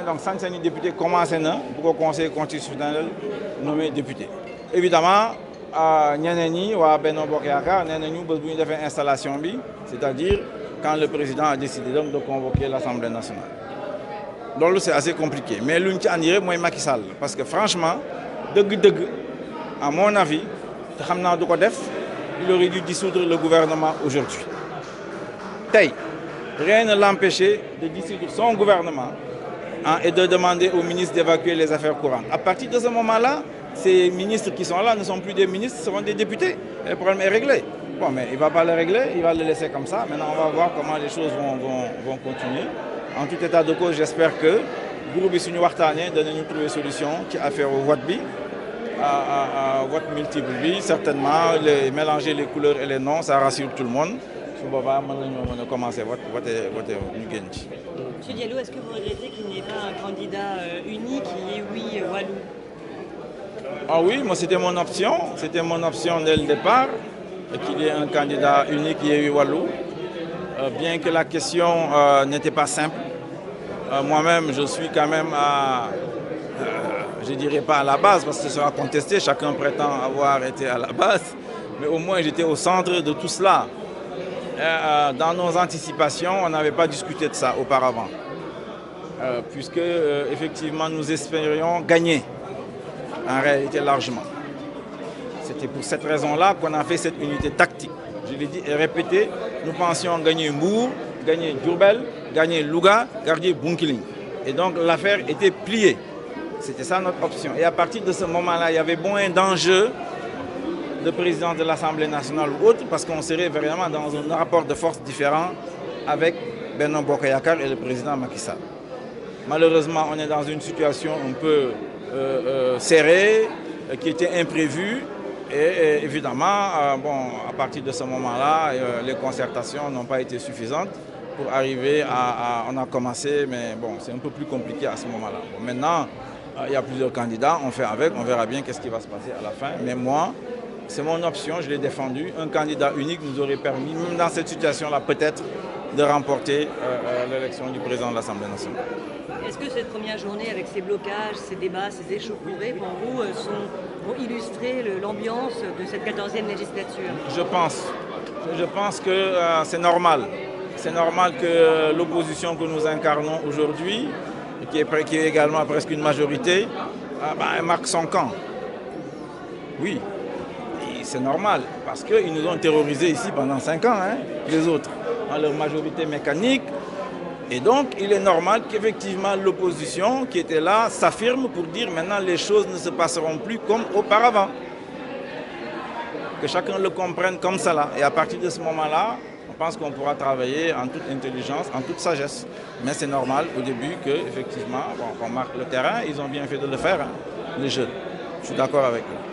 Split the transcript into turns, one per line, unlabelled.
donc sañ-sañu député commencé na bu ko conseil constitutionnel nommé député. Évidemment ñeneen ñi waa Benno Bokk Yaakaar nee nañu bés bu ñu defee installation bi c'est-à-dire quand le président a décidé donc de convoquer l'Assemblée nationale. loolu c'est assez compliqué mais luñ ci andi rek mooy Macky Sall parce que franchement dëgg-dëgg à mon avis te xam naa du ko def il aurait dû dissoudre le gouvernement aujourd'hui. tey rien ne l'empêchait de dissoudre son gouvernement et de demander au ministre d'évacuer les affaires courantes. À partir de ce moment-là, ces ministres qui sont là ne sont plus des ministres, ce seront des députés. Et le problème est réglé. Bon, mais il ne va pas le régler, il va le laisser comme ça. Maintenant, on va voir comment les choses vont continuer. En tout état de cause, j'espère que le groupe Suñu Waxtaanee danañu trouver solution ci affaire au vote bi vote multiple bi certainement mélanger les couleurs et les noms ça rassure tout le monde. su boobaa mën nañoo mën a commencer voter ñu génn ci.
Monsieur Diallo, est-ce que vous regrettez qu'il n'y ait pas un candidat unique qui est oui Wallu?
Ah oui, moi c'était mon option dès le départ qu'il y ait un candidat unique qui est oui Wallu. Bien que la question n'était pas simple, moi-même je suis quand même je dirais pas à la base parce que ce sera contesté, chacun prétend avoir été à la base, mais au moins j'étais au centre de tout cela. Dans nos anticipations, on n'avait pas discuté de ça auparavant, puisque effectivement nous espérions gagner, en réalité largement. C'était pour cette raison-là qu'on a fait cette unité tactique. Je l'ai dit et répété, nous pensions gagner Mbour, gagner Diourbel, gagner Louga, gagner Bounkiling. Et donc l'affaire était pliée. C'était ça notre option. Et à partir de ce moment-là, il y avait moins d'enjeux de président de l'Assemblée nationale ou autre, parce qu'on serait vraiment dans un rapport de force différent avec Benno Bokk Yaakaar et le président Macky Sall. Malheureusement, on est dans une situation un peu serrée, qui était imprévue, et évidemment, à partir de ce moment-là, les concertations n'ont pas été suffisantes pour arriver on a commencé, mais bon, c'est un peu plus compliqué à ce moment-là. Maintenant, il y a plusieurs candidats, on fait avec, on verra bien qu'est-ce qui va se passer à la fin, mais moi, c'est mon option, je l'ai défendu. Un candidat unique nous aurait permis, même dans cette situation-là, peut-être, de remporter l'élection du président de l'Assemblée nationale.
Est-ce que cette première journée, avec ces blocages, ces débats, ces échauffourées, pour vous, vont illustrer l'ambiance de cette 14e législature?
Je pense que c'est normal. C'est normal que l'opposition que nous incarnons aujourd'hui, qui est également presque une majorité, marque son camp. Oui. C'est normal, parce qu'ils nous ont terrorisés ici pendant 5 ans, les autres, dans leur majorité mécanique. Et donc, il est normal qu'effectivement l'opposition qui était là s'affirme pour dire maintenant les choses ne se passeront plus comme auparavant. Que chacun le comprenne comme ça là. Et à partir de ce moment-là, on pense qu'on pourra travailler en toute intelligence, en toute sagesse. Mais c'est normal au début qu'effectivement, qu'on marque le terrain. Ils ont bien fait de le faire, les jeunes. Je suis d'accord avec eux.